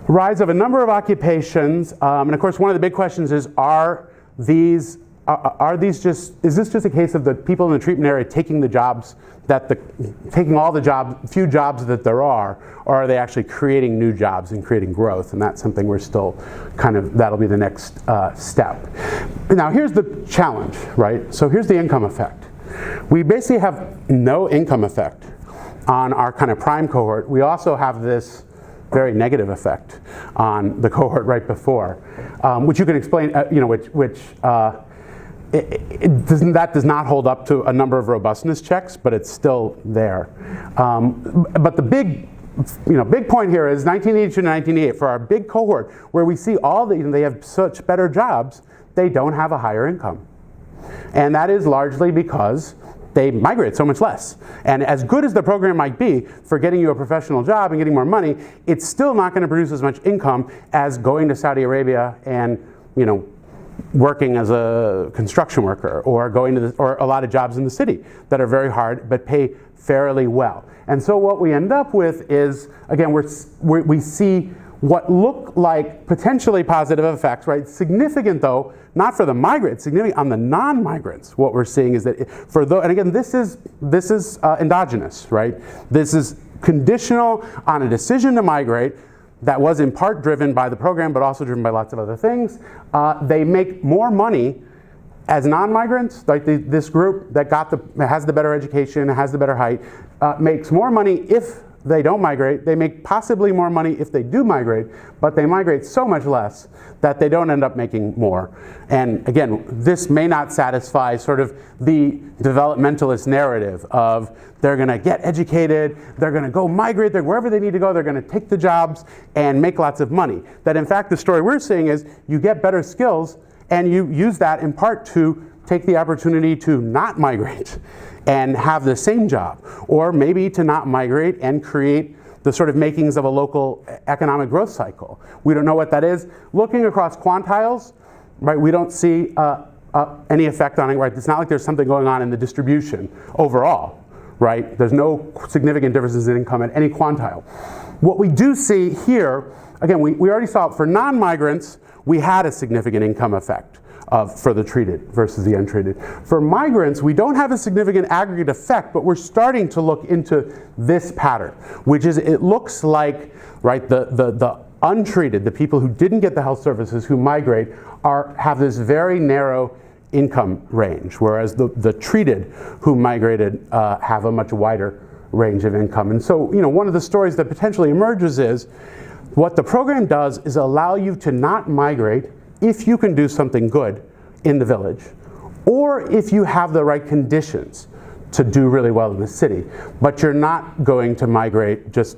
rise of a number of occupations. And of course, one of the big questions is, is this just a case of the people in the treatment area taking the jobs taking all the few jobs that there are, or are they actually creating new jobs and creating growth? And that's something we're still that'll be the next step. Now here's the challenge, right? So here's the income effect. We basically have no income effect on our kind of prime cohort. We also have this very negative effect on the cohort right before, which you can explain, that does not hold up to a number of robustness checks, but it's still there. But the big point here is 1982 to 1988, for our big cohort, where we see they have such better jobs, they don't have a higher income. And that is largely because they migrate so much less. And as good as the program might be for getting you a professional job and getting more money, it's still not going to produce as much income as going to Saudi Arabia and, working as a construction worker, or going to or a lot of jobs in the city that are very hard but pay fairly well. And so what we end up with is, again, we see what look like potentially positive effects, right? Significant though, not for the migrants, significant on the non-migrants. What we're seeing is that and again, this is endogenous, right? This is conditional on a decision to migrate that was in part driven by the program, but also driven by lots of other things. They make more money as non-migrants, like this group that has the better education, has the better height, makes more money if they don't migrate. They make possibly more money if they do migrate, but they migrate so much less that they don't end up making more. And again, this may not satisfy sort of the developmentalist narrative of they're going to get educated, they're going to go migrate, wherever they need to go, they're going to take the jobs and make lots of money. That in fact, the story we're seeing is you get better skills and you use that in part to take the opportunity to not migrate and have the same job, or maybe to not migrate and create the sort of makings of a local economic growth cycle. We don't know what that is. Looking across quantiles, right, we don't see any effect on it, right? It's not like there's something going on in the distribution overall, right? There's no significant differences in income at any quantile. What we do see here, again, we already saw for non-migrants, we had a significant income effect for the treated versus the untreated. For migrants, we don't have a significant aggregate effect, but we're starting to look into this pattern, which is it looks like, right, the untreated, the people who didn't get the health services who migrate have this very narrow income range, whereas the treated who migrated have a much wider range of income. And so, one of the stories that potentially emerges is what the program does is allow you to not migrate if you can do something good in the village, or if you have the right conditions to do really well in the city, but you're not going to migrate just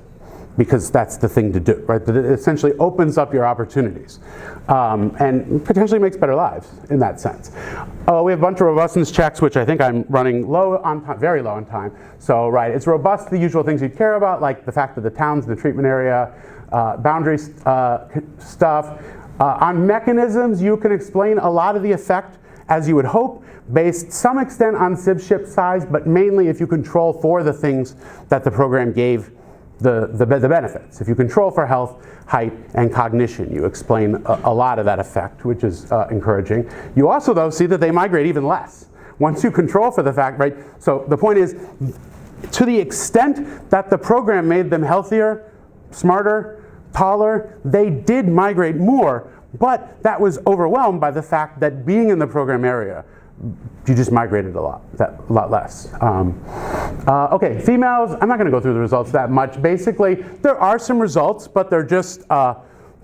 because that's the thing to do, right? That it essentially opens up your opportunities and potentially makes better lives in that sense. We have a bunch of robustness checks, which I think I'm running low on time, very low on time. So, right, it's robust, the usual things you'd care about, like the fact that the towns in the treatment area, boundary stuff. On mechanisms, you can explain a lot of the effect, as you would hope, based to some extent on SIB size, but mainly if you control for the things that the program gave the benefits. If you control for health, height, and cognition, you explain a lot of that effect, which is encouraging. You also, though, see that they migrate even less. Once you control for the fact, right? So the point is, to the extent that the program made them healthier, smarter, taller, they did migrate more, but that was overwhelmed by the fact that being in the program area, you just migrated a lot less. Okay, females, I'm not going to go through the results that much. Basically, there are some results, but they're just,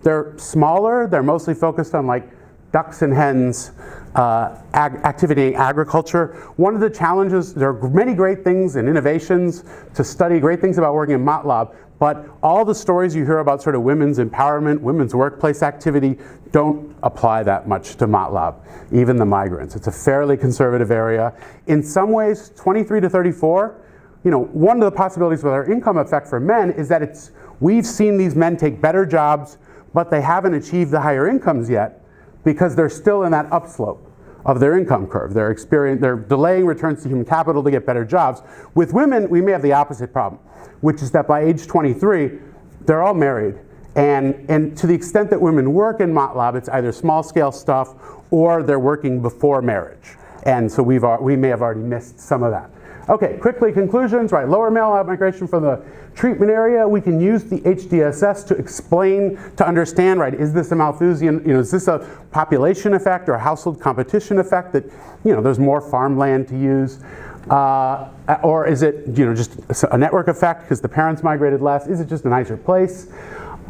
they're smaller. They're mostly focused on like ducks and hens, activity in agriculture. One of the challenges, there are many great things and innovations to study, great things about working in MATLAB, but all the stories you hear about sort of women's empowerment, women's workplace activity, don't apply that much to MATLAB, even the migrants. It's a fairly conservative area. In some ways, 23 to 34, you know, one of the possibilities with our income effect for men is that we've seen these men take better jobs, but they haven't achieved the higher incomes yet because they're still in that upslope of their income curve. They're delaying returns to human capital to get better jobs. With women, we may have the opposite problem, which is that by age 23, they're all married. And to the extent that women work in MATLAB, it's either small scale stuff or they're working before marriage. And so we may have already missed some of that. Okay, quickly conclusions, right? Lower male outmigration from the treatment area. We can use the HDSS to explain, to understand, right? Is this a Malthusian, is this a population effect or a household competition effect that, there's more farmland to use? Or is it, just a network effect because the parents migrated less? Is it just a nicer place?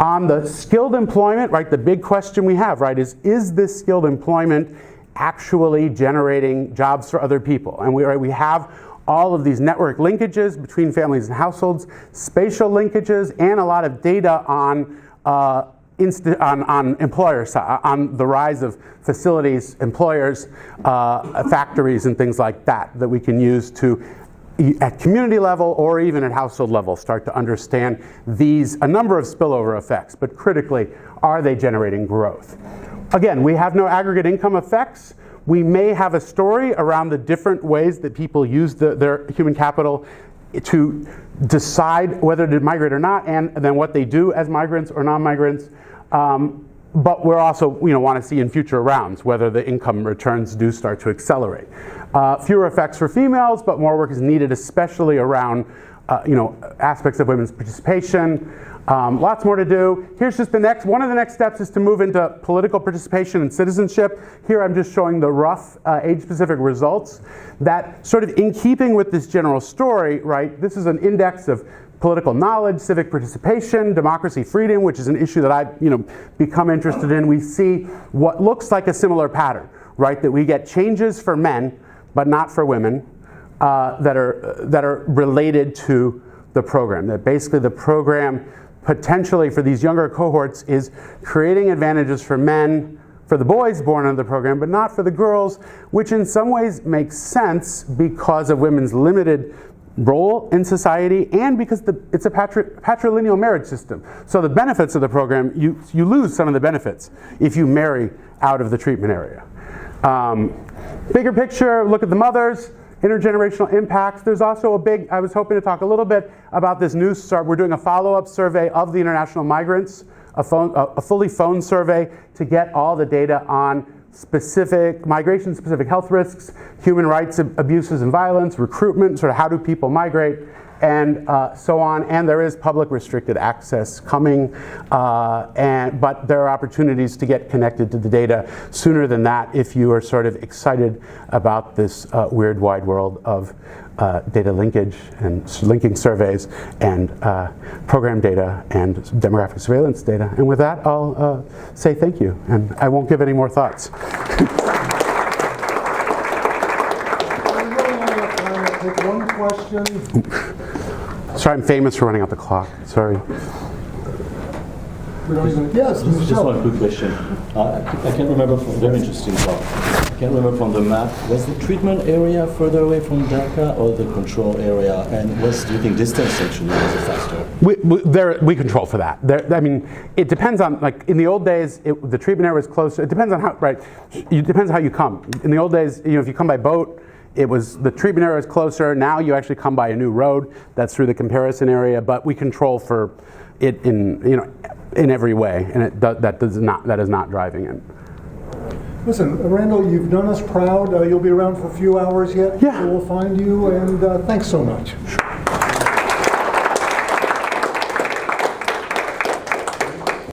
On the skilled employment, right, the big question we have, right, is this skilled employment actually generating jobs for other people? And we have all of these network linkages between families and households, spatial linkages, and a lot of data on employers, on the rise of facilities, employers, factories, and things like that we can use to, at community level or even at household level, start to understand a number of spillover effects, but critically, are they generating growth? Again, we have no aggregate income effects. We may have a story around the different ways that people use their human capital to decide whether to migrate or not, and then what they do as migrants or non-migrants. But we're also, want to see in future rounds whether the income returns do start to accelerate. Fewer effects for females, but more work is needed, especially around, aspects of women's participation. Lots more to do. Here's just one of the next steps is to move into political participation and citizenship. Here I'm just showing the rough age-specific results that sort of in keeping with this general story, right, this is an index of political knowledge, civic participation, democracy, freedom, which is an issue that I've become interested in. We see what looks like a similar pattern, right, that we get changes for men, but not for women, that are related to the program. That basically the program potentially for these younger cohorts is creating advantages for men, for the boys born under the program, but not for the girls, which in some ways makes sense because of women's limited role in society and because it's a patrilineal marriage system. So the benefits of the program, you lose some of the benefits if you marry out of the treatment area. Bigger picture, look at the mothers. Intergenerational impacts. There's also I was hoping to talk a little bit about this new we're doing a follow-up survey of the international migrants, a fully phone survey to get all the data on migration-specific health risks, human rights abuses and violence, recruitment, sort of how do people migrate, and so on. And there is public restricted access coming, but there are opportunities to get connected to the data sooner than that if you are sort of excited about this weird wide world of data linkage and linking surveys and program data and demographic surveillance data. And with that, I'll say thank you, and I won't give any more thoughts. Take one question. Sorry, I'm famous for running out the clock. Sorry. We don't even, yes, Just Michelle. one quick question. I can't remember from very interesting talk. I can't remember from the map. Was the treatment area further away from Dhaka or the control area? And do you think distance actually was faster? We control for that. I mean, it depends on, like, in the old days, the treatment area was closer. It depends on how, right, it depends how you come. In the old days, if you come by boat, the treatment area is closer. Now you actually come by a new road that's through the comparison area, but we control for it in every way, and that is not driving in. Listen, Randall, you've done us proud. You'll be around for a few hours yet. Yeah. So we'll find you, and thanks so much.